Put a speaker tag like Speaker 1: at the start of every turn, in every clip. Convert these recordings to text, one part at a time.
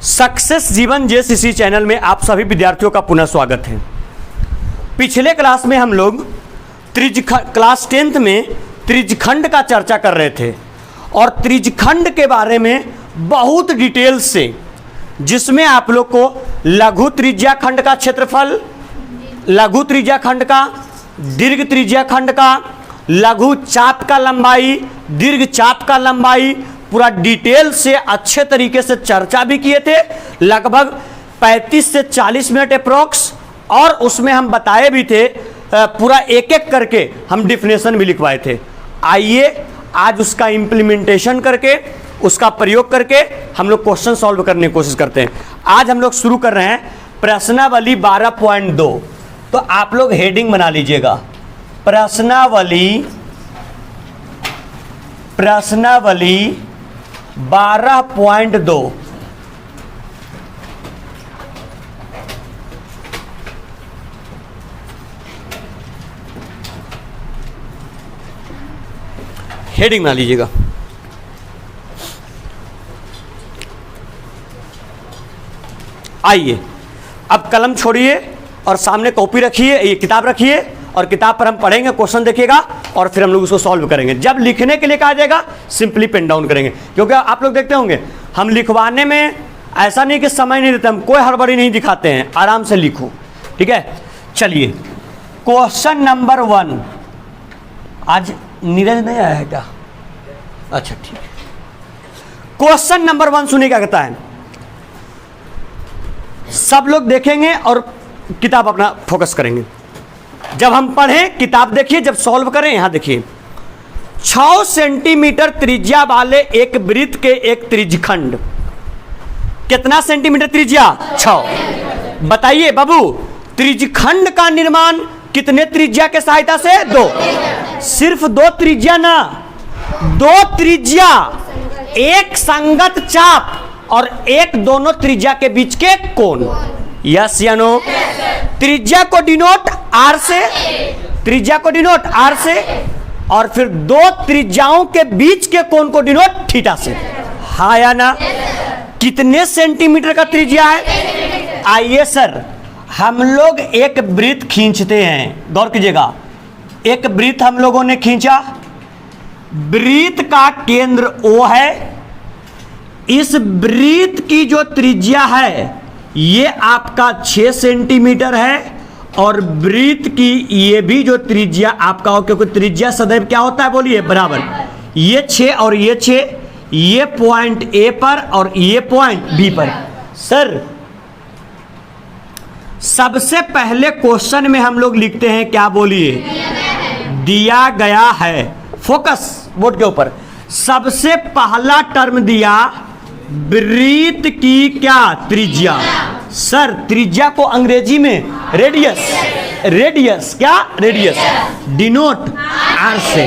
Speaker 1: Success जीवन JCC channel में आप सभी विद्यार्थियों का पुनः स्वागत है। पिछले क्लास में हम लोग क्लास 10th में त्रिज्यखंड का चर्चा कर रहे थे और त्रिज्यखंड के बारे में बहुत डिटेल से, जिसमें आप लोग को लघु त्रिज्याखंड का क्षेत्रफल, लघु त्रिज्याखंड का, दीर्घ त्रिज्याखंड का, लघु चाप का लंबाई, दीर्घ चाप का लंबाई, पूरा डिटेल से अच्छे तरीके से चर्चा भी किए थे, लगभग 35 से 40 मिनट अप्रोक्स। और उसमें हम बताए भी थे, पूरा एक एक करके हम डिफिनेशन भी लिखवाए थे। आइए आज उसका इम्प्लीमेंटेशन करके, उसका प्रयोग करके हम लोग क्वेश्चन सॉल्व करने की कोशिश करते हैं। आज हम लोग शुरू कर रहे हैं प्रश्नावली 12.2। तो आप लोग हेडिंग बना लीजिएगा, प्रश्नावली 12.2। हेडिंग बना लीजिएगा। आइए अब कलम छोड़िए और सामने कॉपी रखिए, ये किताब रखिए और किताब पर हम पढ़ेंगे, क्वेश्चन देखिएगा और फिर हम लोग उसको सॉल्व करेंगे। जब लिखने के लिए कहा जाएगा सिंपली पेन डाउन करेंगे, क्योंकि आप लोग देखते होंगे हम लिखवाने में ऐसा नहीं कि समय नहीं देते, हम कोई हड़बड़ी नहीं दिखाते हैं, आराम से लिखो, ठीक है। चलिए क्वेश्चन नंबर 1। आज नीरज नहीं आया है क्या? अच्छा ठीक है। क्वेश्चन नंबर 1 सुनिए क्या कहता है। सब लोग देखेंगे और किताब अपना फोकस करेंगे। जब हम पढ़ें किताब देखिए, जब सॉल्व करें यहां देखिए। 6 सेंटीमीटर त्रिज्या वाले एक वृत्त के एक त्रिज्यखंड, कितना सेंटीमीटर त्रिज्या? 6। बताइए बाबू, त्रिज्यखंड का निर्माण कितने त्रिज्या के सहायता से? 2। सिर्फ 2 त्रिज्या ना, 2 त्रिज्या, एक संगत चाप और एक दोनों त्रिज्या के बीच के कोण। यस या नो? त्रिज्या को डिनोट आर से, त्रिज्या को डिनोट आर से, और फिर 2 त्रिज्याओं के बीच के कोण को डिनोट थीटा से। हाँ या ना? कितने सेंटीमीटर का त्रिज्या है? आइए सर, हम लोग एक वृत्त खींचते हैं, गौर कीजिएगा। एक वृत्त हम लोगों ने खींचा, वृत्त का केंद्र O है। इस वृत्त की जो त्रिज्या है ये आपका 6 सेंटीमीटर है, और वृत्त की ये भी जो त्रिज्या आपका हो, क्योंकि त्रिज्या सदैव क्या होता है बोलिए? बराबर। ये 6 और ये 6, ये पॉइंट A पर और ये पॉइंट B पर। सर सबसे पहले क्वेश्चन में हम लोग लिखते हैं क्या बोलिए? दिया गया है। फोकस बोर्ड के ऊपर। सबसे पहला टर्म दिया वृत्त की क्या? त्रिज्या। सर त्रिज्या को अंग्रेजी में रेडियस, रेडियस क्या? रेडियस। डिनोट आर से,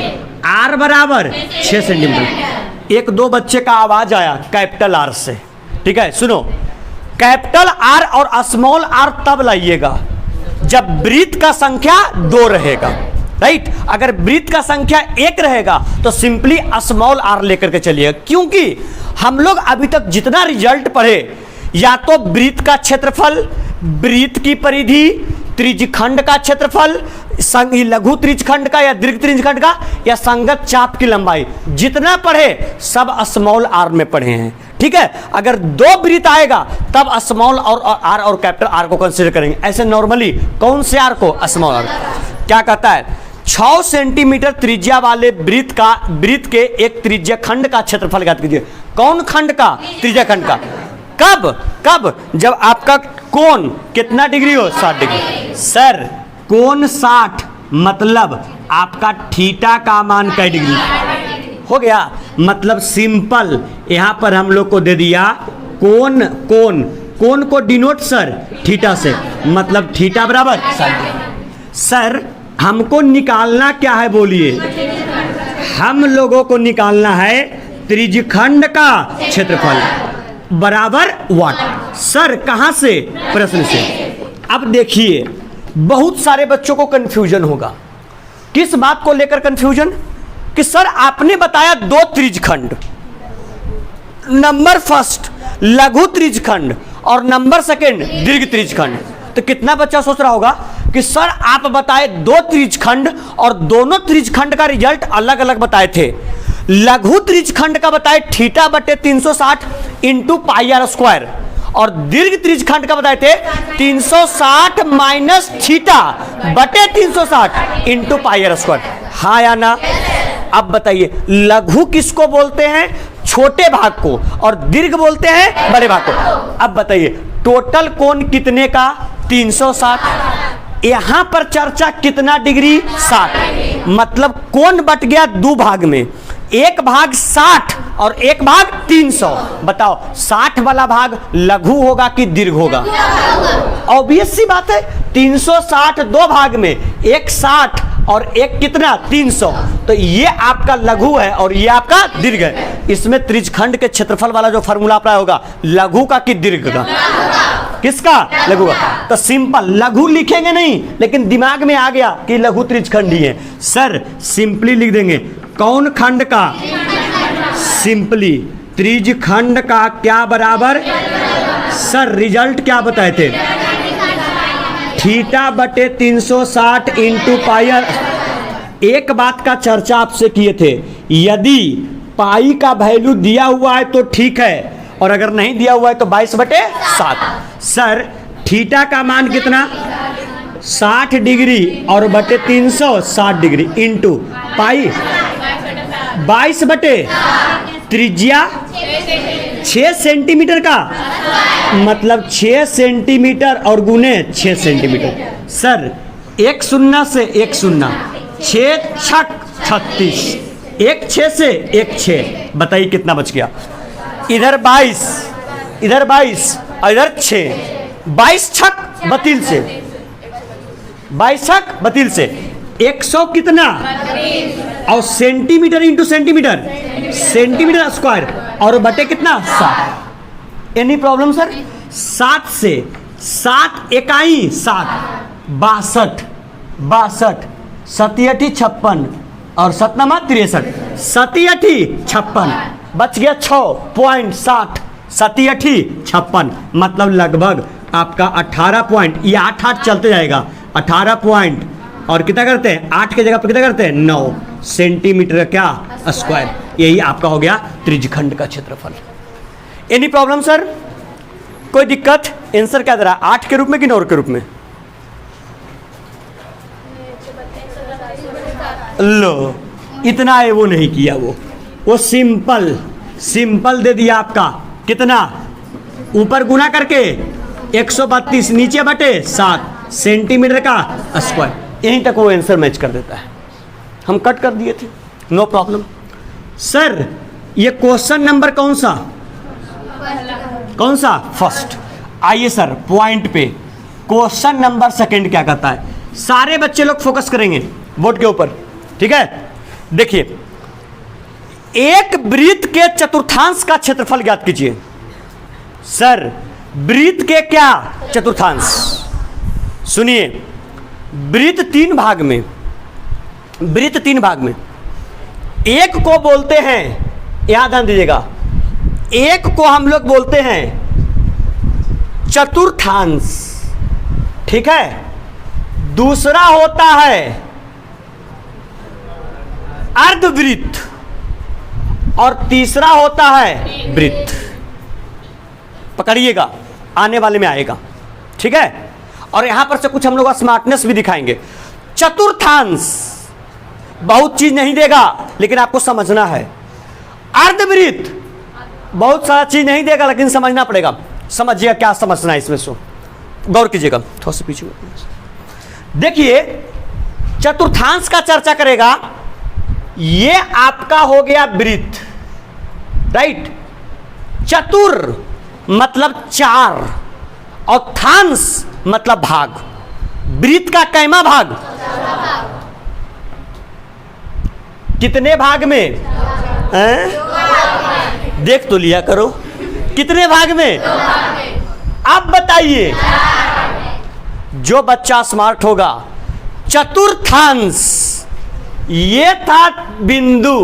Speaker 1: आर बराबर 6 सेंटीमीटर। 1-2 बच्चे का आवाज आया कैपिटल आर से, ठीक है। सुनो, कैपिटल आर और स्मॉल आर तब लाइएगा जब वृत्त का संख्या 2 रहेगा, राइट। अगर वृत्त का संख्या 1 रहेगा तो सिंपली स्मॉल आर लेकर के चलिएगा, क्योंकि हम लोग अभी तक जितना रिजल्ट पढ़े, या तो वृत्त का क्षेत्रफल, वृत्त की परिधि, त्रिज्यखंड का क्षेत्रफल, लघु त्रिज्यखंड का या दीर्घ त्रिज्यखंड का, या संगत चाप की लंबाई, जितना पढ़े सब स्मॉल आर में पढ़े हैं, ठीक है। अगर 2 वृत्त आएगा तब स्मॉल और आर और कैपिटल आर को कंसीडर करेंगे। ऐसे नॉर्मली कौन से आर को? Small R. क्या कहता है? 6 सेंटीमीटर त्रिज्या वाले वृत्त के एक त्रिज्याखंड का क्षेत्रफल ज्ञात कीजिए। कौन खंड का? त्रिज्याखंड का। कब? जब आपका कोण कितना डिग्री हो? 60 डिग्री। सर कोण 60 मतलब आपका थीटा का मान कै डिग्री हो गया? मतलब सिंपल यहां पर हम लोग को दे दिया कोण को डिनोट सर थीटा से, मतलब थीटा बराबर 60 डिग्री। सर हमको निकालना क्या है बोलिए? हम लोगों को निकालना है त्रिज्यखंड का क्षेत्रफल बराबर वाट। सर कहां से? प्रश्न से। अब देखिए बहुत सारे बच्चों को कंफ्यूजन होगा। किस बात को लेकर कंफ्यूजन? कि सर आपने बताया 2 त्रिज्यखंड, नंबर फर्स्ट लघु त्रिज्यखंड और नंबर सेकंड दीर्घ त्रिज्यखंड। तो कितना बच्चा सोच रहा होगा कि सर आप बताए दो त्रिज्यखंड और दोनों त्रिज्यखंड का रिजल्ट अलग अलग बताए थे। लघु त्रिज्यखंड का बताए थीटा बटे 360 इंटू पाई आर स्क्वायर और दीर्घ त्रिज्यखंड का बताए थे 360 माइनस थीटा बटे 360 इंटू पाई आर स्क्वायर। हाँ या ना? अब बताइए लघु किसको बोलते हैं? छोटे भाग को, और दीर्घ बोलते हैं बड़े भाग को। अब बताइए टोटल कोण कितने का? 360। यहां पर चर्चा कितना डिग्री? 60। मतलब कोण बट गया दो भाग में, एक भाग 60 और एक भाग 300। बताओ 60 वाला भाग लघु होगा कि दीर्घ होगा? ऑब्वियस सी बात है, 360 दो भाग में, एक 60 और एक कितना? 300। तो ये आपका लघु है और ये आपका दीर्घ है। इसमें त्रिज्यखंड के क्षेत्रफल वाला जो फॉर्मूला अप्लाई होगा लघु का कि दीर्घ का? किसका? लघु का। तो सिंपल लघु लिखेंगे नहीं, लेकिन दिमाग में आ गया कि लघु त्रिज्यखंड ही है। सर सिंपली लिख देंगे कौन खंड का? सिंपली त्रिज्यखंड का क्या बराबर? सर रिजल्ट क्या बताए थे? थीटा बटे 360 इंटू पाई आर। एक बात का चर्चा आपसे किए थे, यदि पाई का वैल्यू दिया हुआ है तो ठीक है, और अगर नहीं दिया हुआ है तो 22/7। सर थीटा का मान कितना? 60 डिग्री और बटे 360 डिग्री इंटू पाई 22 बटे त्रिज्या 6 सेंटीमीटर का, मतलब 6 सेंटीमीटर और गुने 6 सेंटीमीटर। सर एक शून्य से एक शून्य, 6 छक 36, एक 6 से एक 6। बताइए कितना बच गया? इधर 22, इधर 22 और इधर 6। 22 छक 32 से, 22 छक 32 से 100 कितना? और centimetre into centimetre, centimetre square और बटे कितना? 7। Any problem sir? 7 से 7 इकाई 7, 62, 62, 87 56 और 7 63, 87 56 बच गया 6.60, 87 56 मतलब लगभग आपका 18 पॉइंट। ये 8 चलते जाएगा, 18 पॉइंट और कितना करते हैं? 8 के जगह पर कितना करते हैं? 9 सेंटीमीटर क्या? स्क्वायर। यही आपका हो गया त्रिज्यखंड का क्षेत्रफल। Any problem sir? कोई दिक्कत? आंसर क्या दे रहा है? 8 के रूप में कि 9 के रूप में? लो इतना है, वो नहीं किया, वो सिंपल सिंपल दे दिया आपका। कितना? ऊपर गुना करके 132 नीचे बटे 7 सेंटीमीटर का स्क्वायर। यहीं तक वो आंसर मैच कर देता है। हम कट कर दिए थे, नो प्रॉब्लम। सर ये क्वेश्चन नंबर कौन सा? कौन सा? फर्स्ट। आइए सर पॉइंट पे, क्वेश्चन नंबर सेकंड क्या कहता है? सारे बच्चे लोग फोकस करेंगे बोर्ड के ऊपर, ठीक है? देखिए एक वृत्त के चतुर्थांश का क्षेत्रफल ज्ञात कीजिए। सर वृत्त के क्या? चतुर्थांश। सुनिए वृत्त 3 भाग में, वृत्त 3 भाग में, एक को बोलते हैं, याद ध्यान दीजिएगा, एक को हम लोग बोलते हैं चतुर्थांश, ठीक है? दूसरा होता है अर्धवृत्त और तीसरा होता है वृत्त। पकड़िएगा, आने वाले में आएगा, ठीक है? और यहां पर से कुछ हम लोग स्मार्टनेस भी दिखाएंगे। चतुर्थांश बहुत चीज नहीं देगा, लेकिन आपको समझना है। अर्धवृत्त बहुत सारा चीज नहीं देगा, लेकिन समझना पड़ेगा। समझिएगा क्या समझना है इसमें, सो गौर कीजिएगा। थोड़ा सा पीछे देखिए, चतुर्थांश का चर्चा करेगा। ये आपका हो गया वृत्त, राइट? चतुर मतलब 4 और थांस मतलब भाग। वृत्त का कैमा भाग? कितने भाग में? देख तो लिया करो, कितने भाग में? अब बताइए, जो बच्चा स्मार्ट होगा, चतुर्थांश ये था बिंदु,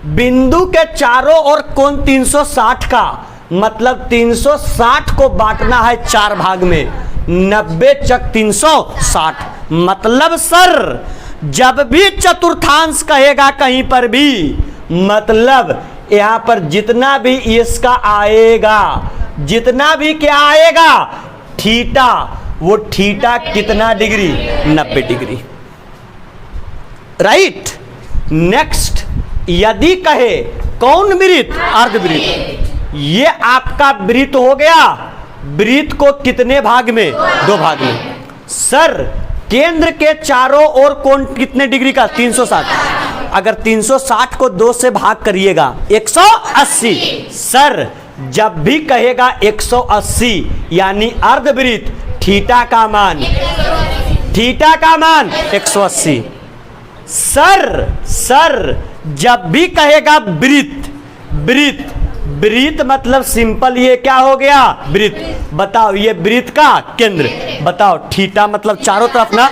Speaker 1: बिंदु के चारों ओर कोण 360 का मतलब 360 को बांटना है 4 भाग में, 90 चक 360। मतलब सर जब भी चतुर्थांश कहेगा कहीं पर भी, मतलब यहां पर जितना भी इसका आएगा, जितना भी क्या आएगा थीटा, वो थीटा कितना डिग्री, 90 डिग्री। राइट। नेक्स्ट, यदि कहे कौन वृत्त, अर्धवृत्त, ये आपका वृत्त हो गया। वृत्त को कितने भाग में, 2 भाग में। सर केंद्र के चारों ओर कोण कितने डिग्री का, 360। अगर 360 को 2 से भाग करिएगा 180। सर जब भी कहेगा 180 यानी अर्धवृत्त, थीटा का मान, थीटा का मान 180। सर जब भी कहेगा वृत्त, वृत्त, वृत्त मतलब सिंपल ये क्या हो गया, वृत्त। बताओ ये वृत्त का केंद्र, बताओ थीटा मतलब चारों तरफ ना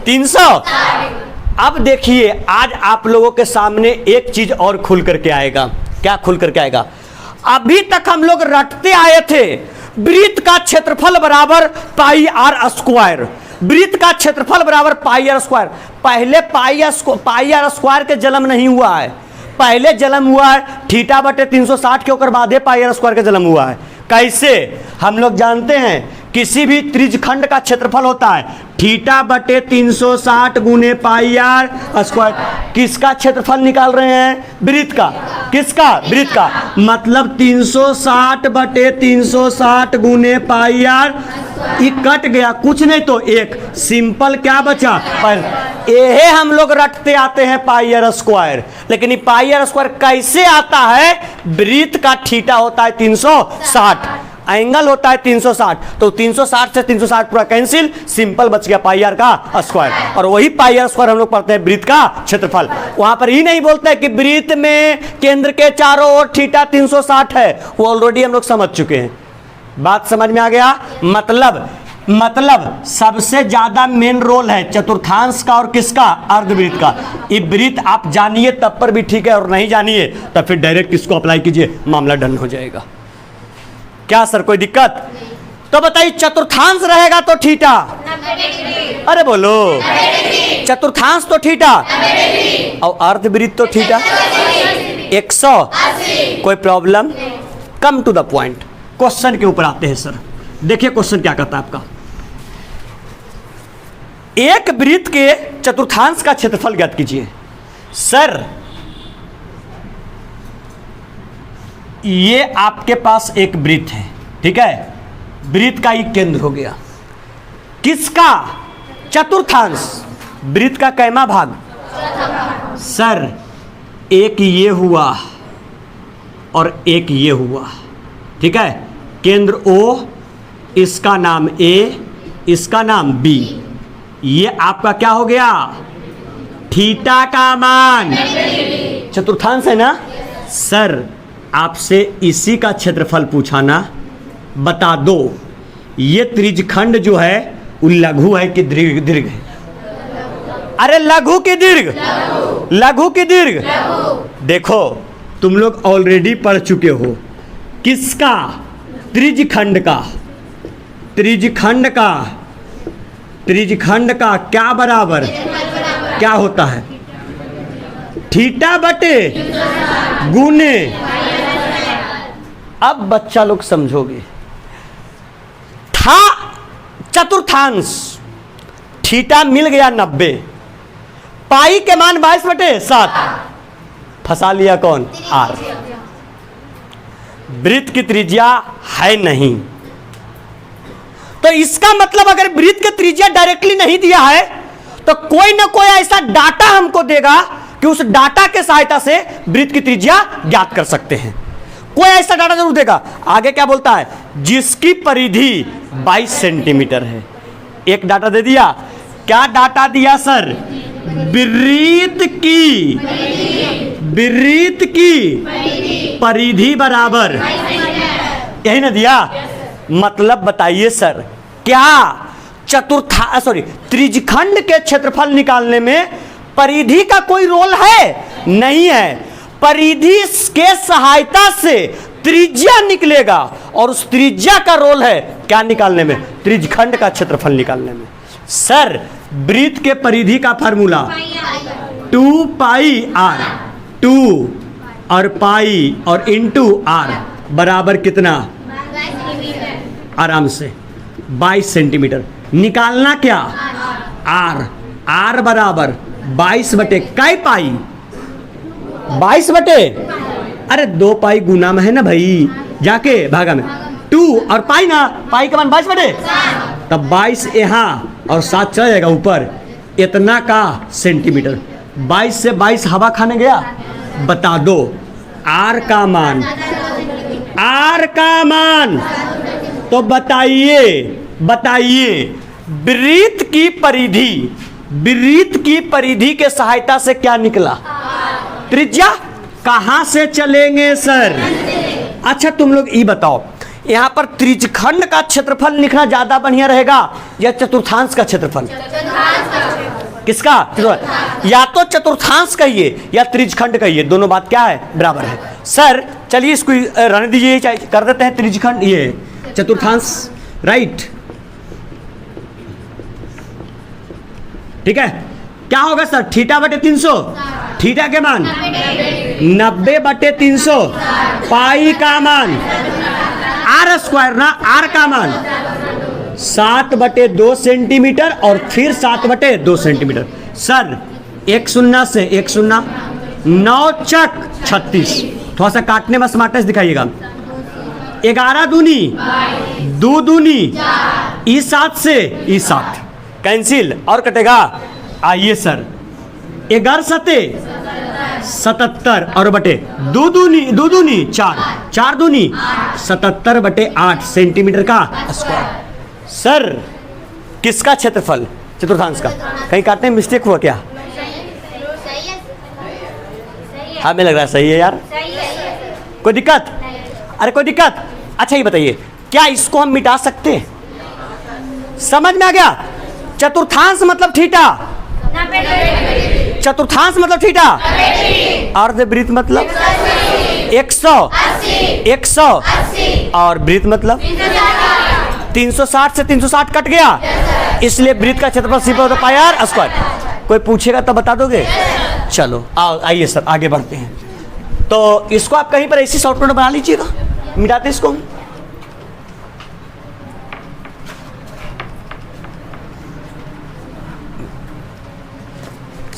Speaker 1: 300। अब देखिए आज आप लोगों के सामने एक चीज और खुल करके आएगा। क्या खुल करके आएगा? अभी तक हम लोग रटते आए थे वृत्त का क्षेत्रफल बराबर पाई आर स्क्वायर, वृत्त का क्षेत्रफल बराबर पाई आर स्क्वायर। पहले पाई आर स्क्वायर के जन्म नहीं हुआ है, पहले जन्म हुआ है थीटा बटे 360 के, ऊपर बाद पाई आर स्क्वायर का जन्म हुआ है। कैसे? हम लोग जानते हैं किसी भी त्रिज्यखंड का क्षेत्रफल होता है थीटा बटे 360 गुने पाई आर स्क्वायर। किसका क्षेत्रफल निकाल रहे हैं? वृत्त का। किसका? वृत्त का। मतलब 360 बटे 360 गुने पाई आर, ये कट गया, कुछ नहीं तो एक सिंपल क्या बचा, पर ये हम लोग रटते आते हैं पाई आर स्क्वायर। लेकिन ये पाई आर स्क्वायर कैसे आता है? वृत्त का थीटा होता है 360, एंगल होता है 360, तो 360 से 360 पूरा कैंसिल, सिंपल बच गया पाई आर का स्क्वायर। और वही पाई आर स्क्वायर हम लोग पढ़ते हैं वृत्त का क्षेत्रफल। वहां पर ही नहीं बोलते कि वृत्त में केंद्र के चारों ओर थीटा 360 है, वो ऑलरेडी हम लोग समझ चुके हैं। बात समझ में आ गया? मतलब सबसे ज्यादा मेन रोल है चतुर्थांश का और किसका? अर्धवृत्त का। ये वृत्त आप जानिए तब पर भी ठीक है, और नहीं जानिए तब फिर डायरेक्ट इसको अप्लाई कीजिए, मामला डन हो जाएगा। क्या सर कोई दिक्कत? तो बताइए चतुर्थांश रहेगा तो थीटा, अरे बोलो, चतुर्थांश तो थीटा और अर्धवृत्त तो थीटा 180। कोई problem? Come to the point, question के ऊपर आते हैं सर। देखिए क्वेश्चन क्या कहता है आपका। एक वृत्त के चतुर्थांश का क्षेत्रफल ज्ञात कीजिए। सर ये आपके पास एक वृत्त है, ठीक है, वृत्त का एक केंद्र हो गया। किसका? चतुर्थांश। वृत्त का कैमा भाग? सर एक ये हुआ और एक ये हुआ, ठीक है, केंद्र O, इसका नाम A, इसका नाम B। ये आपका क्या हो गया? थीटा का मान। चतुर्थांश है ना? सर आपसे इसी का क्षेत्रफल पूछा ना, बता दो ये त्रिज्यखंड जो है वो लघु है कि दीर्घ है? अरे लघु की दीर्घ, लघु की दीर्घ। देखो तुम लोग ऑलरेडी पढ़ चुके हो किसका? त्रिज्यखंड का। त्रिज्यखंड का, त्रिज्यखंड का क्या बराबर क्या होता है? थीटा बटे गुने। अब बच्चा लोग समझोगे, था चतुर्थांश, थीटा मिल गया 90, पाई के मान 22/7, फंसा लिया कौन? आर। वृत्त की त्रिज्या है नहीं, तो इसका मतलब अगर वृत्त की त्रिज्या डायरेक्टली नहीं दिया है तो कोई ना कोई ऐसा डाटा हमको देगा कि उस डाटा के सहायता से वृत्त की त्रिज्या ज्ञात कर सकते हैं। कोई ऐसा डाटा जरूर देगा। आगे क्या बोलता है? जिसकी परिधि 22 सेंटीमीटर है। एक डाटा दे दिया। क्या डाटा दिया सर? वृत्त की परिधि बराबर, यही ना दिया? मतलब बताइए सर, क्या त्रिज्यखंड के क्षेत्रफल निकालने में परिधि का कोई रोल है? नहीं है। परिधि के सहायता से त्रिज्या निकलेगा और उस त्रिज्या का रोल है क्या निकालने में, त्रिज्यखंड का क्षेत्रफल निकालने में। सर वृत्त के परिधि का फार्मूला 2 पाई आर, 2 और पाई और इंटू आर बराबर कितना, आराम से 22 सेंटीमीटर। निकालना क्या, आर, आर बराबर 22 बटे कई पाई, 22 बटे, अरे 2 पाई गुना में है ना भाई, जाके भागा में 2 और पाई ना, पाई का मान 22 बटे, तब 22 यहाँ और 7 चला जाएगा ऊपर, इतना का सेंटीमीटर। 22 से 22 हवा खाने गया। बता दो आर का मान, आर का मान, तो बताइए बताइए वृत्त की परिधि, वृत्त की परिधि के सहायता से क्या निकला, त्रिज्या। कहां से चलेंगे सर, अच्छा तुम लोग ये बताओ यहां पर त्रिज्यखंड का क्षेत्रफल लिखना ज्यादा बढ़िया रहेगा या चतुर्थांश का क्षेत्रफल, किसका, या तो चतुर्थांश कहिए या त्रिज्यखंड कहिए, दोनों बात क्या है, बराबर है। सर चलिए इसको रहने दीजिए, कर देते हैं त्रिज्यखंड, ये चतुर्थांश, राइट, ठीक है। क्या होगा सर, थीटा बटे 300, थीटा के मान 90 बटे 300, पाई का मान आर स्क्वायर ना, आर का मान 7 बटे 2 सेंटीमीटर और फिर 7 बटे 2 सेंटीमीटर। सर एक शून्य से एक शून्य, 9 चक 36, थोड़ा सा काटने में स्मार्टनेस दिखाइएगा। 11 दूनी 2 दूनी, ई 7 से ई 7 कैंसिल और कटेगा। आइए सर 11 सते 77 और बटे 2 दूनी 4, 4 दूनी 77 बटे 8 सेंटीमीटर का स्क्वायर। सर किसका क्षेत्रफल, चतुर्थांश का, कहीं काटने में मिस्टेक हुआ क्या, हाँ हमें लग रहा है सही है यार, कोई दिक्कत, अरे कोई दिक्कत। अच्छा ये बताइए क्या इसको हम मिटा सकते हैं, समझ में आ गया। चतुर्थांश मतलब थीटा, चतुर्थांश मतलब थीटा, अर्धवृत्त मतलब 100, 100 और वृत्त मतलब 360 से 360 कट गया, इसलिए वृत्त का क्षेत्रफल सिर्फ होता है पाई आर स्क्वायर। कोई पूछेगा तो बता दोगे, चलो आओ आइए सर आगे बढ़ते हैं। तो इसको आप कहीं पर ऐसी शॉर्टकट बना लीजिएगा, मिटाते इसको।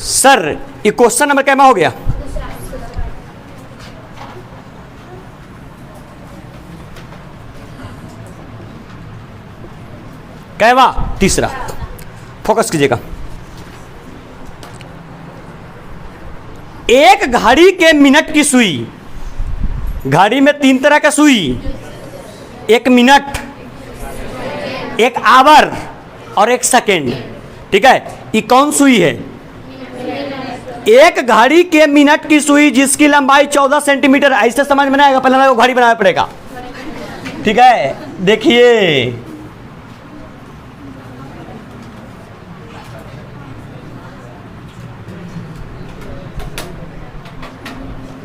Speaker 1: सर ये क्वेश्चन नंबर क्या हो गया, कहवा, तीसरा, फोकस कीजिएगा। एक घड़ी के मिनट की सुई, घड़ी में 3 तरह का सुई, एक मिनट, एक आवर और एक सेकेंड, ठीक है। ये कौन सुई है, एक घड़ी के मिनट की सुई जिसकी लंबाई 14 सेंटीमीटर, ऐसे समझ में नहीं आएगा, पहले वो घड़ी बनाना पड़ेगा, ठीक है। देखिए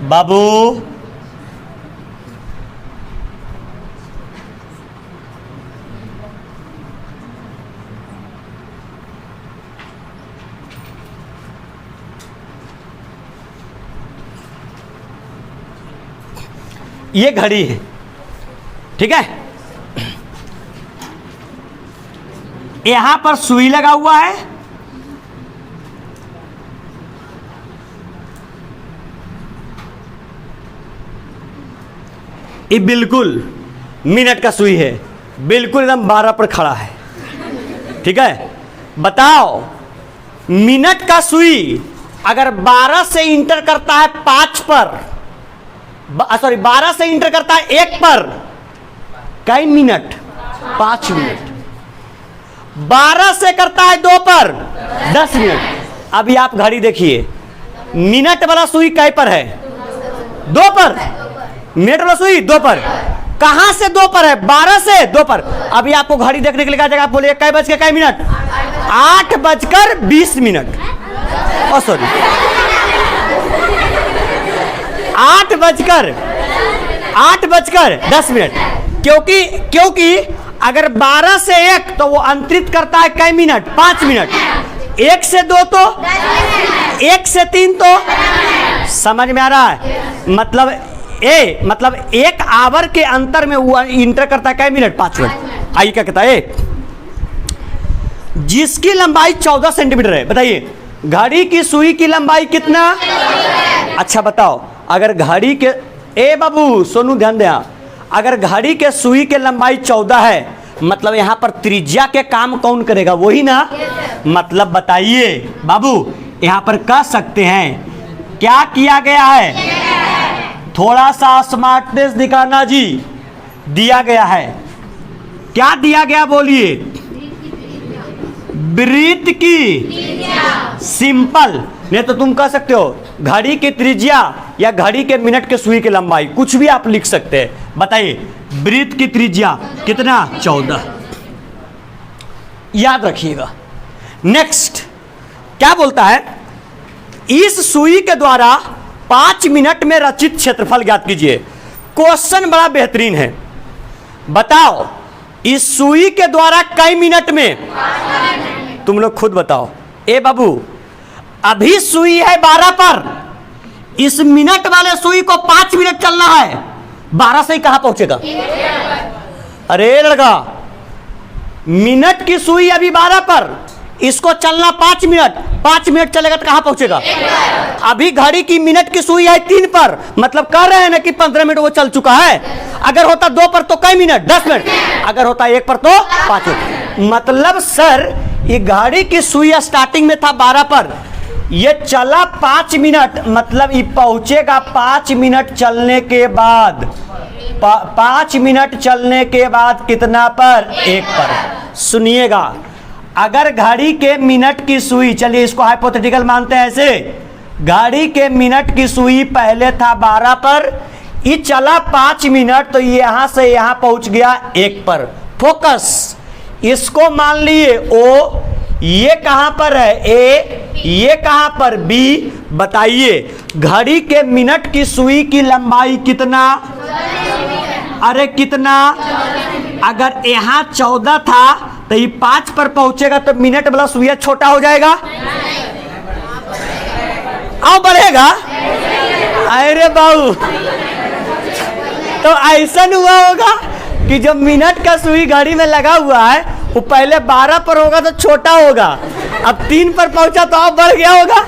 Speaker 1: बाबू, ये घड़ी है, ठीक है। यहां पर सुई लगा हुआ है, ये बिल्कुल मिनट का सुई है, बिल्कुल एकदम 12 पर खड़ा है, ठीक है। बताओ मिनट का सुई अगर 12 से इंटर करता है 5 पर, सॉरी 12 से इंटर करता है 1 पर, कई मिनट, 5 मिनट। 12 से करता है 2 पर, 10 मिनट। अभी आप घड़ी देखिए, मिनट वाला सुई कई पर है, 2 पर, मिनट वाला सुई 2 पर, कहां से 2 पर है, 12 से 2 पर। अभी आपको घड़ी देखने के लिए कहा जाएगा, आप बोलिए कई बज के कई मिनट, 8:20 मिनट, सॉरी 8:10। क्योंकि अगर 12 से 1 तो वो अंतरित करता है कई मिनट, 5 मिनट। 1 से 2 तो 1 से 3 तो समझ में आ रहा है? मतलब 1 आवर के अंतर में वो इंटर करता है कई मिनट, 5 मिनट। आइए क्या कहता है, जिसकी लंबाई 14 सेंटीमीटर है। बताइए घड़ी की सुई की लंबाई कितना? अच्छा बताओ, अगर घड़ी के बाबू सोनू ध्यान दे, अगर घड़ी के सुई के लंबाई 14 है, मतलब यहां पर त्रिज्या के काम कौन करेगा? वही ना। मतलब बताइए बाबू, यहां पर कह सकते हैं क्या किया गया है? थोड़ा सा स्मार्टनेस दिखाना जी। दिया गया है, क्या दिया गया बोलिए? वृत्त की सिंपल। नहीं तो तुम कह सकते हो घड़ी की त्रिज्या या घड़ी के मिनट के सुई की लंबाई, कुछ भी आप लिख सकते हैं। बताइए वृत्त की त्रिज्या कितना? 14। याद रखिएगा। नेक्स्ट क्या बोलता है, इस सुई के द्वारा 5 मिनट में रचित क्षेत्रफल ज्ञात कीजिए। क्वेश्चन बड़ा बेहतरीन है। बताओ इस सुई के द्वारा कई मिनट में? तुम लोग खुद बताओ। ए बाबू, अभी सुई है 12 पर, इस मिनट वाले सुई को 5 मिनट चलना है, 12 से ही कहां पहुंचेगा? अरे लड़का, मिनट की सुई अभी 12 पर, इसको चलना 5 मिनट, 5 मिनट चलेगा तो कहां पहुंचेगा? अभी घड़ी की मिनट की सुई है 3 पर, मतलब कह रहे हैं ना कि 15 मिनट वो चल चुका है। अगर होता 2 पर तो कई मिनट? 10 मिनट। अगर होता 1 पर तो 5 मिनट। मतलब सर ये घड़ी की सुई स्टार्टिंग में था 12 पर, ये चला 5 मिनट, मतलब ये पहुंचेगा 5 मिनट चलने के बाद। 5 मिनट चलने के बाद कितना पर? 1 पर। सुनिएगा, अगर घड़ी के मिनट की सुई, चलिए इसको हाइपोथेटिकल मानते हैं ऐसे, घड़ी के मिनट की सुई पहले था 12 पर, ये चला 5 मिनट, तो यहां से यहां पहुंच गया 1 पर। फोकस, इसको मान लिए O, ये कहां पर है? A, ये कहां पर? B। बताइए घड़ी के मिनट की सुई की लंबाई कितना? अरे कितना? अगर यहां 14 था तो ये 5 पर पहुंचेगा तो मिनट वाला सुइया छोटा हो जाएगा और बढ़ेगा? अरे बाबू, तो ऐसा हुआ होगा कि जो मिनट का सुई घड़ी में लगा हुआ है वो पहले 12 पर होगा तो छोटा होगा, अब 3 पर पहुंचा तो और बढ़ गया होगा,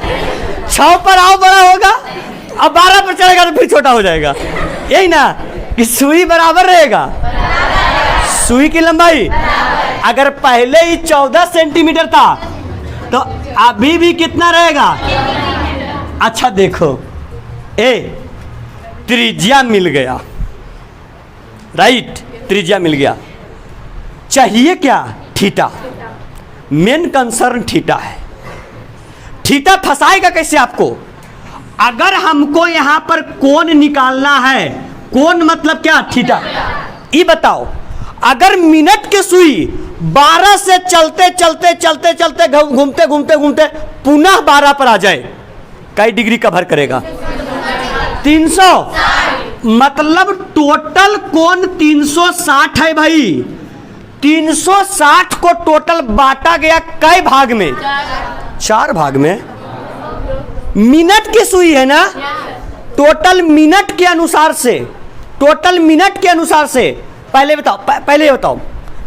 Speaker 1: 6 पर और बड़ा होगा, अब 12 पर चलेगा तो फिर छोटा हो जाएगा। यही ना कि सुई बराबर रहेगा, सुई की लंबाई। अगर पहले ही 14 सेंटीमीटर था तो अभी भी कितना रहेगा? अच्छा देखो, त्रिज्या मिल गया, राइट? त्रिज्या मिल गया। चाहिए क्या? थीटा। मेन कंसर्न थीटा है। थीटा फंसाएगा कैसे आपको? अगर हमको यहां पर कोण निकालना है, कोण मतलब क्या? थीटा। ये बताओ, अगर मिनट की सुई 12 से चलते चलते चलते चलते घूमते घूमते घूमते पुनः 12 पर आ जाए, कई डिग्री कवर करेगा? 300। मतलब टोटल कोण 360 है भाई। 360 को टोटल बांटा गया कई भाग में? 4 भाग में। मिनट की सुई है ना, टोटल मिनट के अनुसार से, टोटल मिनट के अनुसार से, पहले बताओ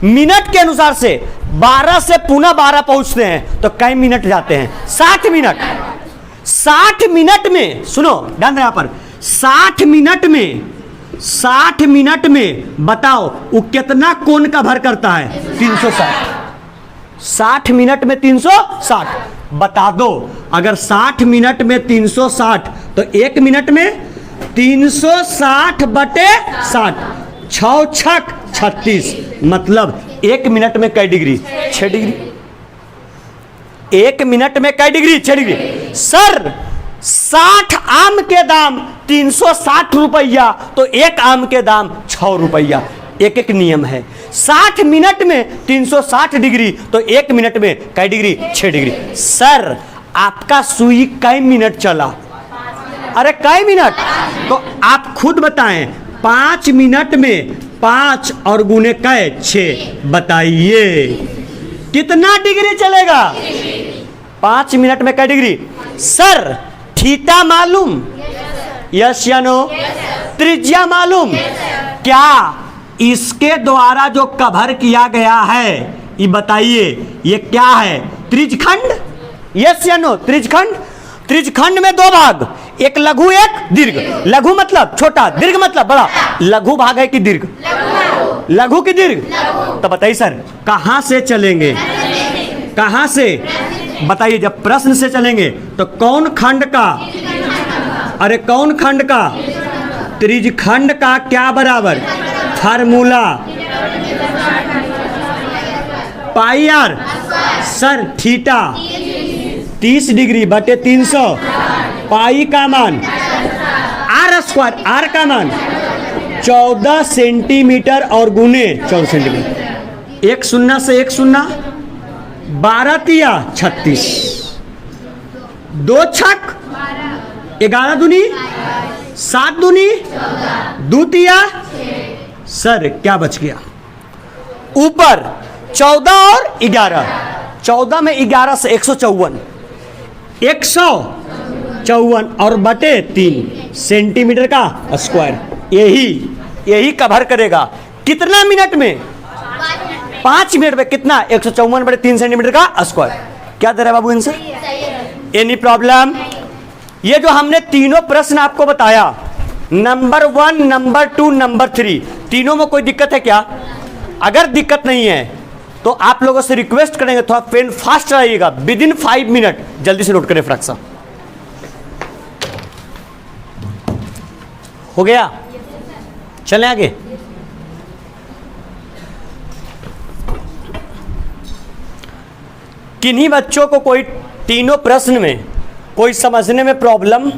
Speaker 1: मिनट के अनुसार से 12 से पुनः 12 पहुंचते हैं तो कई मिनट जाते हैं? 60 मिनट। 60 मिनट में, सुनो ध्यान यहां पर, 60 मिनट में बताओ वो कितना कोण का भर करता है? 360। 60 मिनट में 360। बता दो, अगर 60 मिनट में 360 तो 1 मिनट में 360 बटे 60, 6 छक 36, मतलब 1 मिनट में कई डिग्री? 6 डिग्री। 1 मिनट में कई डिग्री? 6 डिग्री। सर 60 आम के दाम 360 रुपया, तो 1 आम के दाम 6 रुपया। एक नियम है। 60 मिनट में 360 डिग्री, तो 1 मिनट में कई डिग्री? 6 डिग्री। सर आपका सुई कई मिनट चला? अरे कई मिनट? तो आप खुद बताएं, 5 मिनट में 5 और गुने कै 6, बताइए कितना डिग्री चलेगा? 5 मिनट में कै डिग्री? सर थीटा मालूम? यस या नो? त्रिज्या मालूम? क्या इसके द्वारा जो कवर किया गया है, ये बताइए ये क्या है? त्रिज्यखंड? यस या नो? त्रिज्यखंड। त्रिज्यखंड में 2 भाग, एक लघु एक दीर्घ। लघु मतलब छोटा, दीर्घ मतलब बड़ा। लघु भाग है कि दीर्घ? लघु की दीर्घ? तो बताइए सर कहां से चलेंगे? कहां से बताइए? जब प्रश्न से चलेंगे तो कौन खंड का? अरे कौन खंड का? त्रिज्यखंड का क्या बराबर? Formula pi R. Sir theta 30 degree बटे 300, पाई का मान आर स्क्वायर, आर का मान 14 सेंटीमीटर और गुने 14 सेंटीमीटर। 1 शून्य से 1 शून्य, 12 तिया 36, 2 छक 11 दूनी 7 दूनी 2 तिया। सर क्या बच गया? ऊपर 14 और 11, 14 में 11 से 154, 154 और बटे 3 सेंटीमीटर का स्क्वायर। यही कवर करेगा कितना मिनट में? 5 मिनट में। कितना? 154 बटे 3 सेंटीमीटर का स्क्वायर। क्या दे रहा है बाबू आंसर? Any problem? ये जो हमने तीनों प्रश्न आपको बताया, नंबर 1, नंबर 2, नंबर 3, तीनों में कोई दिक्कत है क्या? अगर दिक्कत नहीं है तो आप लोगों से रिक्वेस्ट करेंगे थोड़ा पेन फास्ट रहिएगा, विद इन 5 मिनट जल्दी से नोट करें फ्रैक्शन। हो गया? चलें आगे। किन्हीं बच्चों को कोई तीनों प्रश्न में कोई समझने में प्रॉब्लम,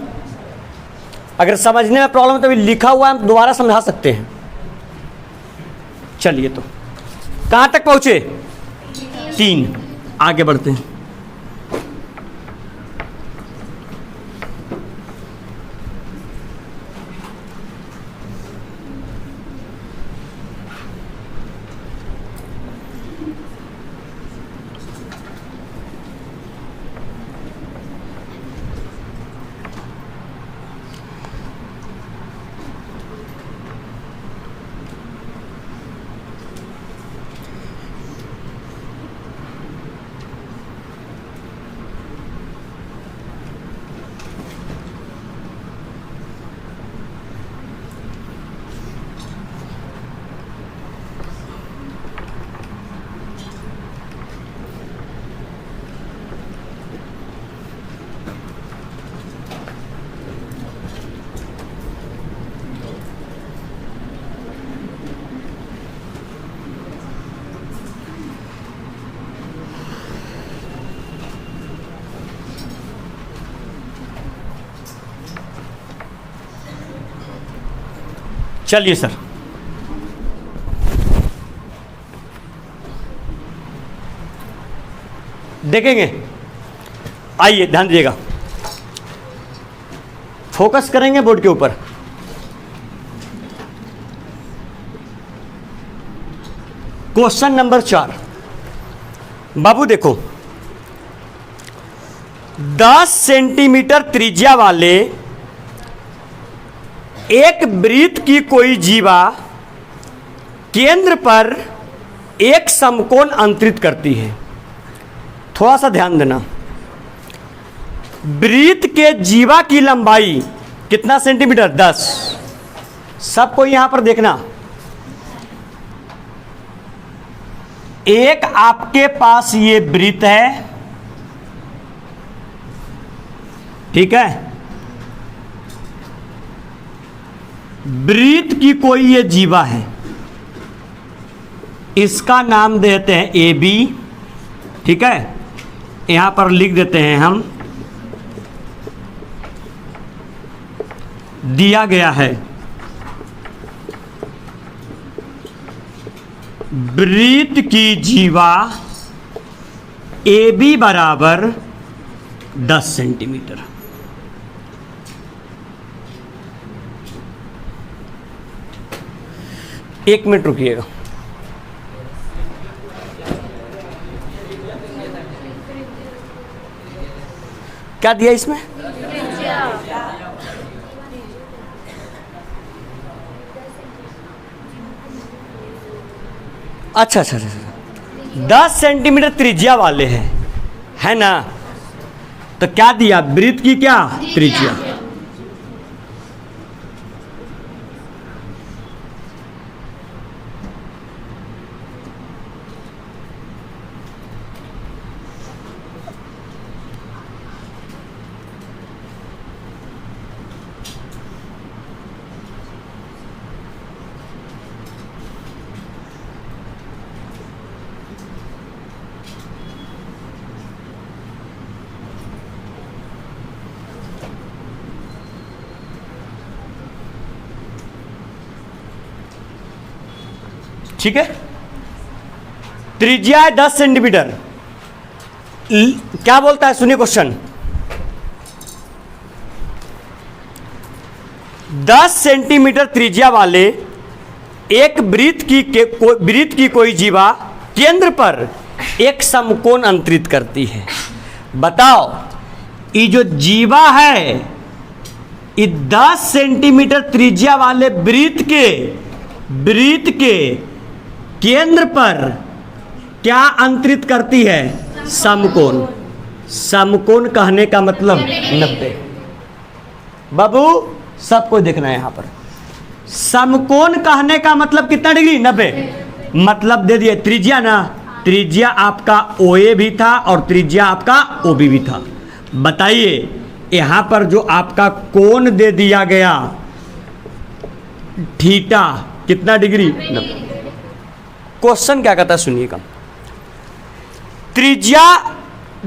Speaker 1: अगर समझने में प्रॉब्लम तो भी लिखा हुआ हम दोबारा समझा सकते हैं। चलिए तो कहां तक पहुंचे? 3। आगे बढ़ते हैं। चलिए सर, देखेंगे। आइए ध्यान दीजिएगा, फोकस करेंगे बोर्ड के ऊपर। Question number 4। बाबू देखो, 10 सेंटीमीटर त्रिज्या वाले एक वृत्त की कोई जीवा केंद्र पर एक समकोण अंतरित करती है। थोड़ा सा ध्यान देना, वृत्त के जीवा की लंबाई कितना सेंटीमीटर? 10। सबको यहां पर देखना, एक आपके पास ये वृत्त है, ठीक है, वृत्त की कोई ये जीवा है, इसका नाम देते हैं ए बी, ठीक है, यहां पर लिख देते हैं हम, दिया गया है वृत्त की जीवा ए बी बराबर 10 सेंटीमीटर। 1 मिनट रुकिएगा। क्या दिया इसमें? अच्छा अच्छा अच्छा, 10 सेंटीमीटर त्रिज्या वाले हैं, है ना? तो क्या दिया? वृत्त की क्या त्रिज्या। ठीक है, त्रिज्या है 10 सेंटीमीटर। क्या बोलता है, सुनिए क्वेश्चन। 10 सेंटीमीटर त्रिज्या वाले एक वृत्त की कोई जीवा केंद्र पर एक समकोण अंतरित करती है। बताओ, ये जो जीवा है, ये 10 सेंटीमीटर त्रिज्या वाले वृत्त के केंद्र पर क्या अंतरित करती है? समकोण। समकोण कहने का मतलब 90। बाबू सबको देखना है यहां पर। समकोण कहने का मतलब कितना डिग्री? 90। मतलब दे दिए त्रिज्या ना, त्रिज्या आपका OA भी था और त्रिज्या आपका OB भी था। बताइए यहां पर जो आपका कोण दे दिया गया थीटा, कितना डिग्री? 90। क्वेश्चन क्या कहता है सुनिएगा। त्रिज्या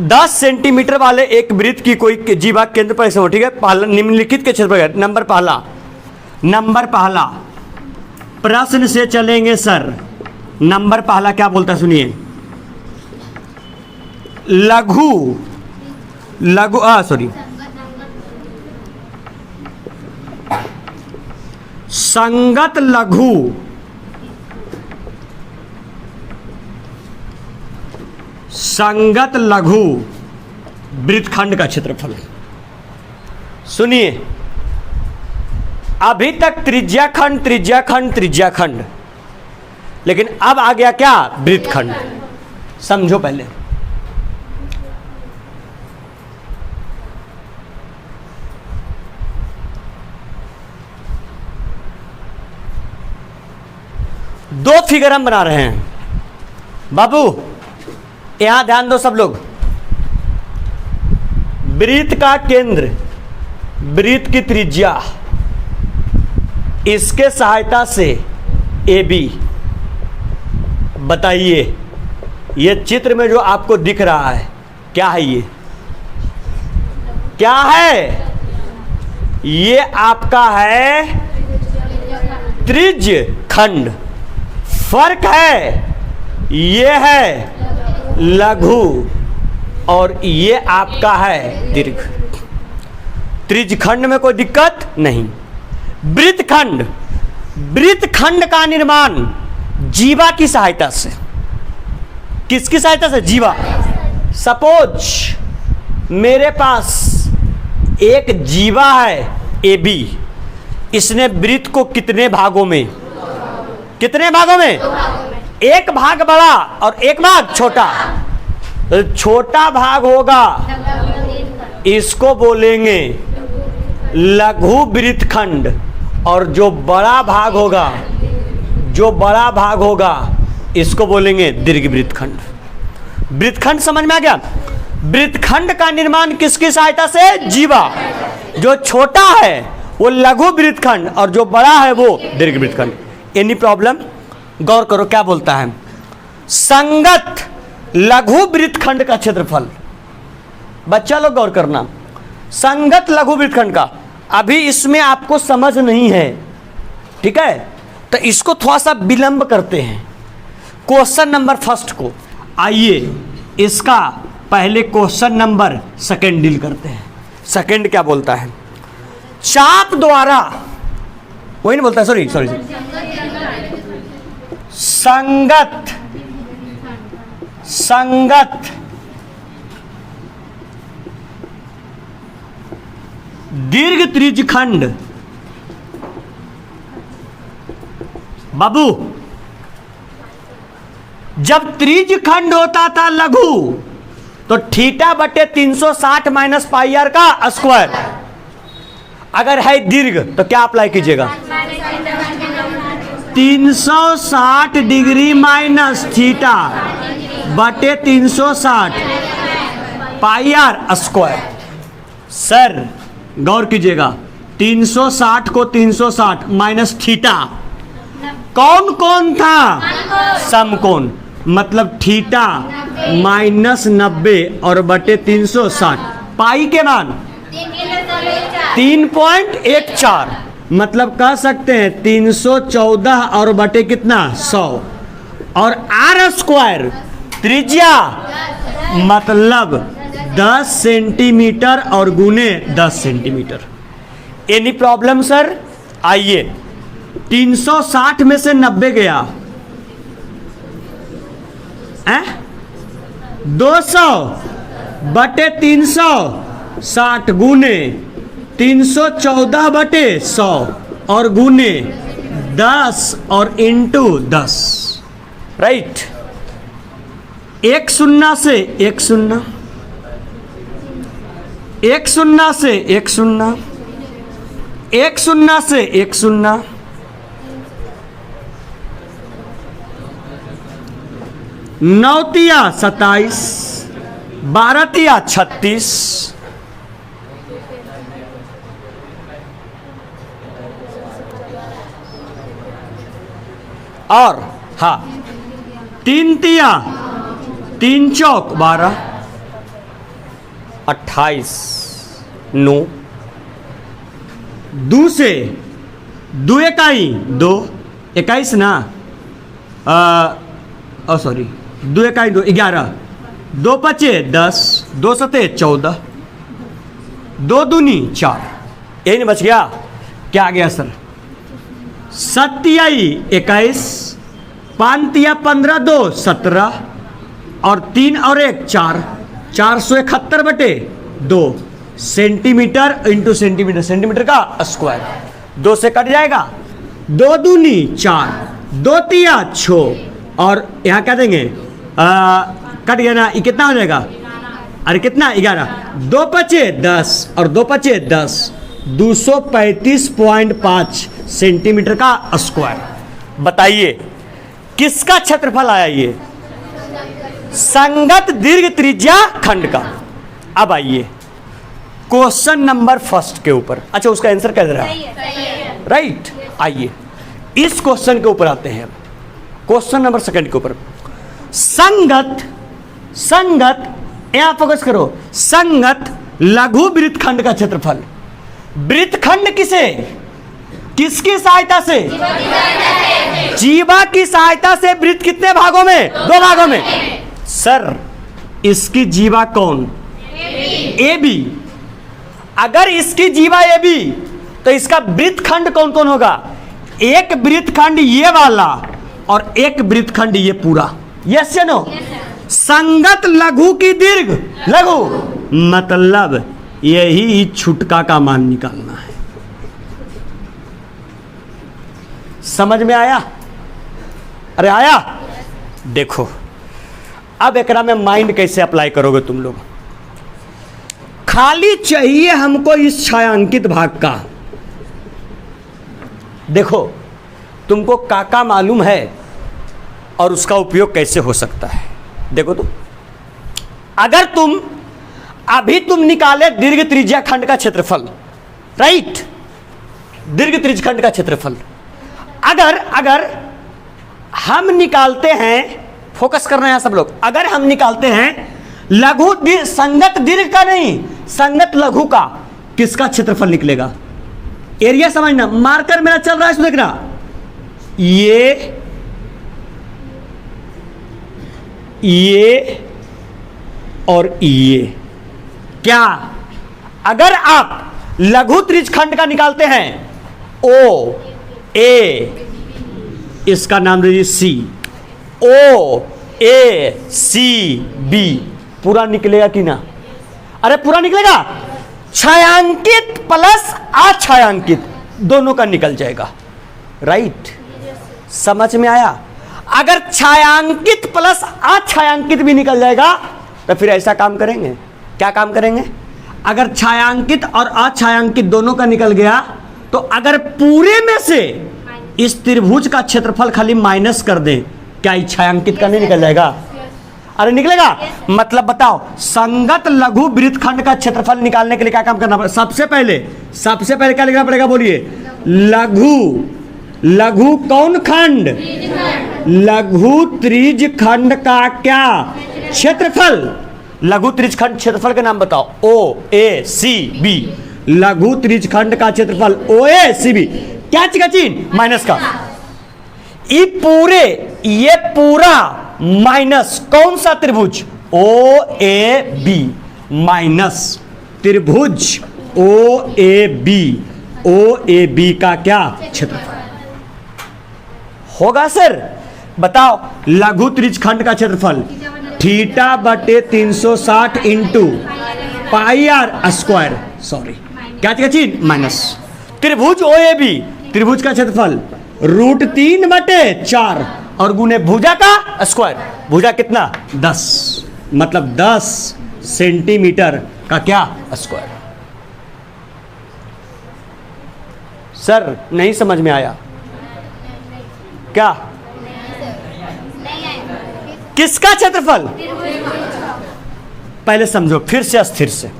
Speaker 1: 10 सेंटीमीटर वाले एक वृत्त की कोई जीवा केंद्र पर ऐसे हो, ठीक है। पहला निम्नलिखित के क्षेत्र पर, नंबर पहला प्रश्न से चलेंगे सर। नंबर पहला क्या बोलता है सुनिए। संगत लघु वृत्तखंड का क्षेत्रफल। सुनिए, अभी तक त्रिज्याखंड, लेकिन अब आ गया क्या? वृत्तखंड। समझो पहले। दो फिगर हम बना रहे हैं बाबू, यहां ध्यान दो सब लोग। वृत्त का केंद्र, वृत्त की त्रिज्या, इसके सहायता से AB। बताइए ये चित्र में जो आपको दिख रहा है क्या है? ये क्या है? ये आपका है त्रिज्य खंड। फर्क है, ये है लघु और ये आपका है दीर्घ। त्रिज्यखंड में कोई दिक्कत नहीं। वृत्तखंड का निर्माण जीवा की सहायता से। किसकी सहायता से? जीवा। सपोज मेरे पास एक जीवा है AB, इसने वृत्त को कितने भागों में? एक भाग बड़ा और एक भाग छोटा। छोटा भाग होगा, इसको बोलेंगे लघु वृत्तखंड, और जो बड़ा भाग होगा इसको बोलेंगे दीर्घ वृत्तखंड। वृत्तखंड समझ में आ गया? वृत्तखंड का निर्माण किसकी सहायता से? जीवा। जो छोटा है वो लघु वृत्तखंड और जो बड़ा है वो दीर्घ वृत्तखंड। Any problem? गौर करो क्या बोलता है। संगत लघु वृत्तखंड का क्षेत्रफल। बच्चा लोग गौर करना, संगत लघु वृत्तखंड का। अभी इसमें आपको समझ नहीं है, ठीक है, तो इसको थोड़ा सा विलंब करते हैं। क्वेश्चन नंबर फर्स्ट को, आइए इसका पहले क्वेश्चन नंबर सेकंड डील करते हैं। सेकंड क्या बोलता है? चाप द्वारा, वही नहीं बोलता, सॉरी संगत संगत दीर्घ त्रिज्यखंड। बाबू, जब त्रिज्यखंड होता था लघु तो थीटा बटे 360 माइनस पाई आर का स्क्वायर। अगर है दीर्घ तो क्या अप्लाई कीजिएगा? 360 डिग्री माइनस थीटा बटे 360 पाई आर स्क्वायर। सर गौर कीजिएगा, 360 को 360 माइनस थीटा कौन कौन था? समकोण, मतलब थीटा माइनस 90 और बटे 360। पाई के मान 3.14, मतलब कह सकते हैं 314 और बटे कितना 100। और आर स्क्वायर त्रिज्या मतलब 10 सेंटीमीटर और गुने 10 सेंटीमीटर। Any problem sir? आइए, 360 में से 90 गया, 200 बटे 360 गुने 314 बटे 100 और गुने 10 और इंटू 10, राइट। एक शून्य से एक शून्य, एक शून्य से एक शून्य, एक शून्य से एक शून्य, नौतिया 27, 12 36, और हाँ 3 तिया 3 चौक 12, 28, 9, 2 से 2 इकाई 2, 21 ना, सॉरी 2 इकाई 2, 11, 2 पचे 10, 2 सते 14, 2 दूनी 4। यही नहीं बच गया? क्या आ गया सर? 7 21, 5 15 2 17 और 3 और 1 4, 471 बटे 2 सेंटीमीटर इंटू सेंटीमीटर, सेंटीमीटर का स्क्वायर। 2 से कट जाएगा, 2 दूनी 4, 2 तिया 6 और यहाँ क्या देंगे? कट गया ना, ये कितना हो जाएगा? अरे कितना? 11, 2 पचे 10 और 2 पचे 10, 235.5 सेंटीमीटर का स्क्वायर। बताइए किसका क्षेत्रफल आया ये? संगत दीर्घ त्रिज्या खंड का। अब आइए क्वेश्चन नंबर फर्स्ट के ऊपर। अच्छा, उसका आंसर क्या दे रहा है? राइट। आइए इस क्वेश्चन के ऊपर आते हैं। क्वेश्चन नंबर सेकंड के ऊपर, संगत यहां फोकस करो, संगत लघु वृत्तखंड का क्षेत्रफल। वृत्तखंड किसकी सहायता से? जीवा की सहायता से। वृत्त कितने भागों में? 2 भागों में। सर इसकी जीवा कौन? A B. अगर इसकी जीवा ए बी तो इसका वृत्तखंड कौन कौन होगा? एक वृत्तखंड ये वाला और एक वृत्तखंड ये पूरा। यस या नो? संगत लघु की दीर्घ लघु, मतलब यही छुटका का मान निकालना है। समझ में आया? अरे आया? देखो अब एकरा में माइंड कैसे अप्लाई करोगे तुम लोग। खाली चाहिए हमको इस छायांकित भाग का। देखो तुमको काका मालूम है और उसका उपयोग कैसे हो सकता है। देखो तो, अगर तुम निकाले दीर्घ त्रिज्या खंड का क्षेत्रफल, राइट, दीर्घ त्रिज्या खंड का क्षेत्रफल, अगर हम निकालते हैं, फोकस करना है सब लोग, अगर हम निकालते हैं लघु संगत दीर्घ का नहीं, संगत लघु का, किसका क्षेत्रफल निकलेगा? एरिया समझना, मार्कर मेरा चल रहा है, इसको देखना। ये और ये क्या? अगर आप लघु त्रिज्यखंड का निकालते हैं, ओ ए इसका नाम दीजिए सी। ओ ए सी बी पूरा निकलेगा कि ना? अरे पूरा निकलेगा। छायांकित प्लस अछायांकित दोनों का निकल जाएगा, राइट? समझ में आया? अगर छायांकित प्लस अछायांकित भी निकल जाएगा तो फिर ऐसा काम करेंगे। क्या काम करेंगे? अगर छायांकित और अछायांकित दोनों का निकल गया तो अगर पूरे में से इस त्रिभुज का क्षेत्रफल खाली माइनस कर दें, क्या इस छायांकित का नहीं निकल जाएगा? अरे निकलेगा। मतलब बताओ, संगत लघु वृत्तखंड का क्षेत्रफल निकालने के लिए क्या काम करना पड़ेगा? सबसे पहले क्या लिखना पड़ेगा? बोलिए। लघु कौन खंड? लघु त्रिज खंड का क्या क्षेत्रफल? लघु त्रिज खंड क्षेत्रफल के नाम बताओ। ओ ए सी बी। लघु त्रिज खंड का क्षेत्रफल ओ ए सी बी क्या चिन्ह? माइनस का। ये पूरा माइनस कौन सा त्रिभुज? ओ ए बी माइनस त्रिभुज ओ ए बी का क्या क्षेत्रफल होगा? सर बताओ, लघु त्रिज्यखंड का क्षेत्रफल थीटा बटे 360 into pi R square, sorry क्या चिन्ह? माइनस। त्रिभुज ओ ए बी, त्रिभुज का क्षेत्रफल √3/4 और गुने भुजा का स्क्वायर। भुजा कितना? 10, मतलब 10 सेंटीमीटर का क्या स्क्वायर। सर नहीं समझ में आया क्या? किसका क्षेत्रफल? पहले समझो, फिर से अस्थिर से।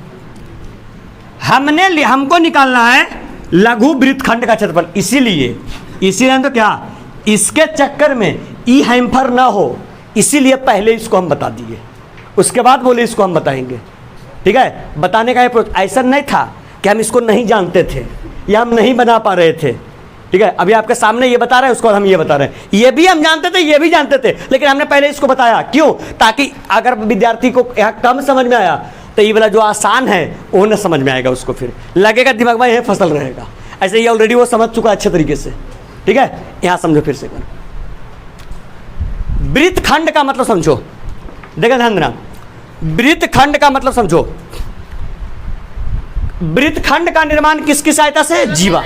Speaker 1: हमको निकालना है लघु वृत्तखंड का क्षेत्रफल, इसीलिए तो क्या, इसके चक्कर में ई हैम्फर ना हो, इसीलिए पहले इसको हम बता दिए, उसके बाद बोले इसको हम बताएंगे। ठीक है, बताने का अप्रोच ऐसा नहीं था कि हम इसको नहीं जानते थे या हम नहीं बना पा रहे थे। ठीक है, अभी आपके सामने ये बता रहे हैं, उसको बाद हम ये बता रहे हैं। ये भी हम जानते थे, ये भी जानते थे, लेकिन हमने पहले इसको बताया। क्यों? ताकि अगर विद्यार्थी को यहाँ कम समझ में आया तो ये वाला जो आसान है वो न समझ में आएगा, उसको फिर लगेगा दिमाग में यह फसल रहेगा। ऐसे ये ऑलरेडी वो समझ चुका अच्छे तरीके से। ठीक है, यहाँ समझो फिर से। वृत्तखंड का मतलब समझो, देखा ध्यान देना, वृत्तखंड का मतलब समझो। वृत्तखंड का निर्माण किसकी सहायता से? जीवा।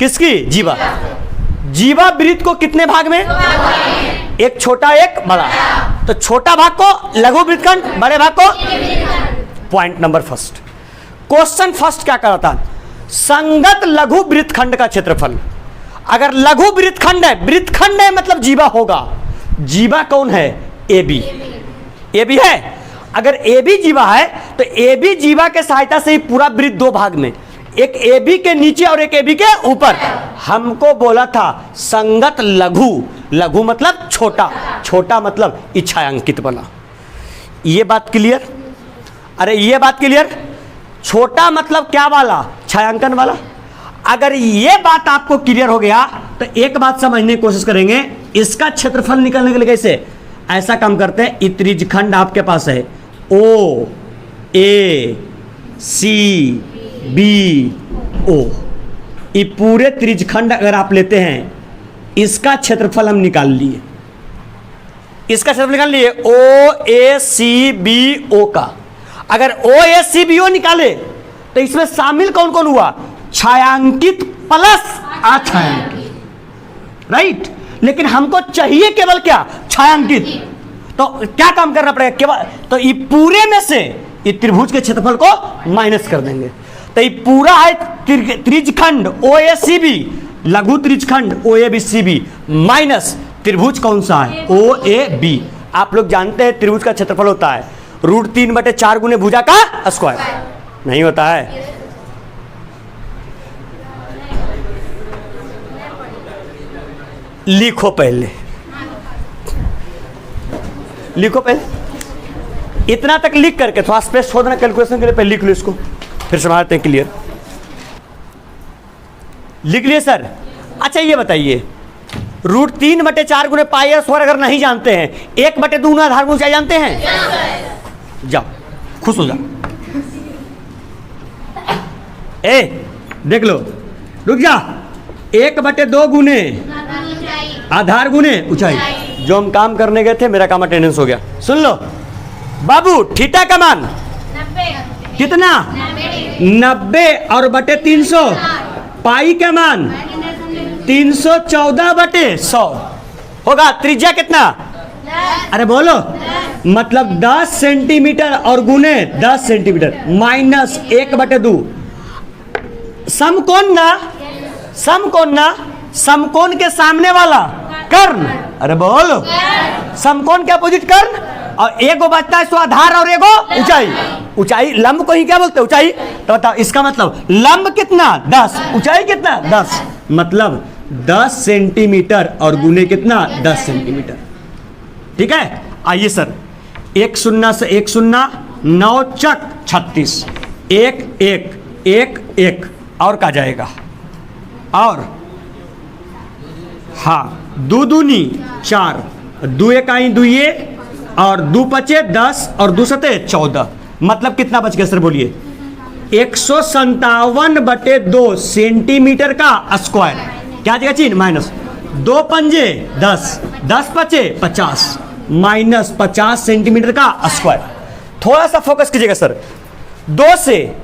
Speaker 1: किसकी? जीवा। जीवा वृत्त को कितने भाग में? एक छोटा एक बड़ा। तो छोटा भाग को लघु वृत्तखंड, बड़े भाग को। Point number first, question first क्या कराता? संगत लघु वृत्तखंड का क्षेत्रफल। अगर लघु वृत्तखंड है, वृत्तखंड है मतलब जीवा होगा। जीवा कौन है? A B. ए बी है। अगर ए बी जीवा है तो ए बी जीवा के सहायता से ही पूरा वृत्त दो भाग में, एक ए बी के नीचे और एक ए बी के ऊपर। हमको बोला था संगत लघु, लघु मतलब छोटा, छोटा मतलब इच्छायांकित बना। ये बात क्लियर? अरे ये बात क्लियर? छोटा मतलब क्या वाला? छायांकन वाला। अगर ये बात आपको क्लियर हो गया तो एक बात समझने की कोशिश करेंगे, इसका क्षेत्रफल निकालने के लिए कैसे ऐसा काम करते हैं। ये त्रिज्यखंड आपके पास है, ओ ए सी बी ओ। ये पूरे त्रिज्यखंड अगर आप लेते हैं, इसका क्षेत्रफल हम निकाल लिए, इसका क्षेत्रफल निकाल लिए ओ ए सी बी ओ का। अगर ओ ए सी बी ओ निकाले तो इसमें शामिल कौन कौन हुआ? छायांकित प्लस अछायांकित, राइट। लेकिन हमको चाहिए केवल क्या? छायांकित। तो क्या काम करना पड़ेगा? केवल तो ये पूरे में से ये त्रिभुज के क्षेत्रफल को माइनस कर देंगे। तो ये पूरा है त्रिज्यखंड ओ ए सी बी, लघु त्रिज्यखंड O A B C B minus त्रिभुज कौन सा है? O A B. आप लोग जानते हैं त्रिभुज का क्षेत्रफल होता है √3/4 गुने भुजा का स्क्वायर, नहीं होता है? लिखो पहले, लिखो पहले, इतना तक लिख करके थोड़ा स्पेस छोड़ना कैलकुलेशन के लिए, पहले लिख लो इसको, फिर समझते हैं। क्लियर? लिख लिए सर? अच्छा ये बताइए, √3/4 गुने पाई आर स्क्वायर अगर नहीं जानते हैं, 1/2 आधार गुण क्या जानते हैं? जाओ खुश हो जाओ। ए देख लो, रुक जा, 1/2 गुने आधार गुने ऊंचाई। जो हम काम करने गए थे, मेरा काम अटेंडेंस हो गया। सुन लो बाबू, थीटा का मान
Speaker 2: 90
Speaker 1: कितना? 90 और बटे 300। पाई का मान 314 बटे 100 होगा। त्रिज्या कितना? अरे बोलो, मतलब 10 सेंटीमीटर और गुने 10 सेंटीमीटर माइनस 1 बटे 2। समकोण ना, समकोण ना, समकोण के सामने वाला कर्ण। अरे बोलो, समकोण के अपोजिट कर्ण, और एगो बचता है सो आधार और एगो ऊंचाई। ऊंचाई लंब को ही क्या बोलते हैं? ऊंचाई। तो बताओ इसका मतलब लंब कितना? 10, ऊंचाई कितना? 10, मतलब 10 सेंटीमीटर और गुने कितना? 10 सेंटीमीटर। ठीक है, आइए सर, 1 0 से 1 0, 9 चक 36, 1 1 1 1 और का जाएगा, और हाँ 2 दूनी 4, 2 1 दुइये, और 2 पचे 10 और 2 सते 14। मतलब कितना बच गया सर बोलिए? 157 बटे 2 सेंटीमीटर का स्क्वायर। क्या जगह चीन? माइनस 2 पंजे 10, 10 पचे 50, माइनस 50 सेंटीमीटर का स्क्वायर। थोड़ा सा फोकस कीजिएगा सर। 2 से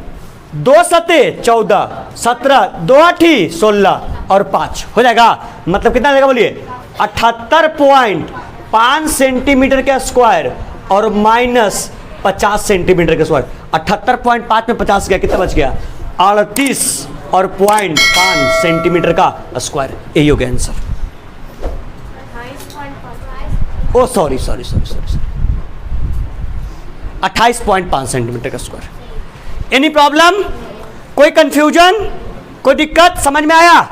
Speaker 1: 2 सते 14, 17, 2 8 16 और 5 हो जाएगा। मतलब कितना जाएगा बोलिए? 78.5 सेंटीमीटर के स्क्वायर और माइनस 50 सेंटीमीटर के स्क्वायर। 78.5 में 50 गया, कितना बच गया? 38 और 0.5 सेंटीमीटर का स्क्वायर। यही हो गया answer. Oh sorry sorry sorry sorry, 28.5 centimetre का स्क्वायर। Any problem? कोई कंफ्यूजन, कोई दिक्कत? समझ में आया?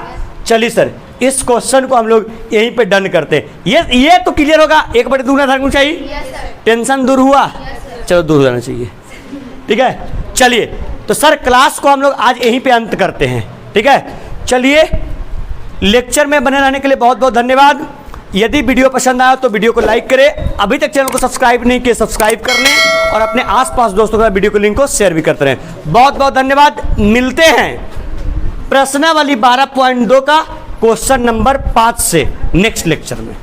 Speaker 1: चलिए सर, इस क्वेश्चन को हम लोग यहीं पे डन करते हैं। ये तो क्लियर होगा, 1 बटे 2 आधार चाहिए। टेंशन दूर हुआ? चलो दूर हो जाना चाहिए। ठीक है, चलिए तो सर क्लास को हम लोग आज यहीं पे अंत करते हैं। ठीक है, चलिए लेक्चर में बने रहने के लिए बहुत बहुत धन्यवाद। यदि वीडियो पसंद आया तो वीडियो को लाइक करें, अभी तक चैनल को सब्सक्राइब नहीं किए सब्सक्राइब कर लें, और अपने आसपास दोस्तों के साथ वीडियो को लिंक को शेयर भी करते रहें। बहुत बहुत धन्यवाद। मिलते हैं प्रश्नावली 12.2 का क्वेश्चन नंबर 5 से नेक्स्ट लेक्चर में।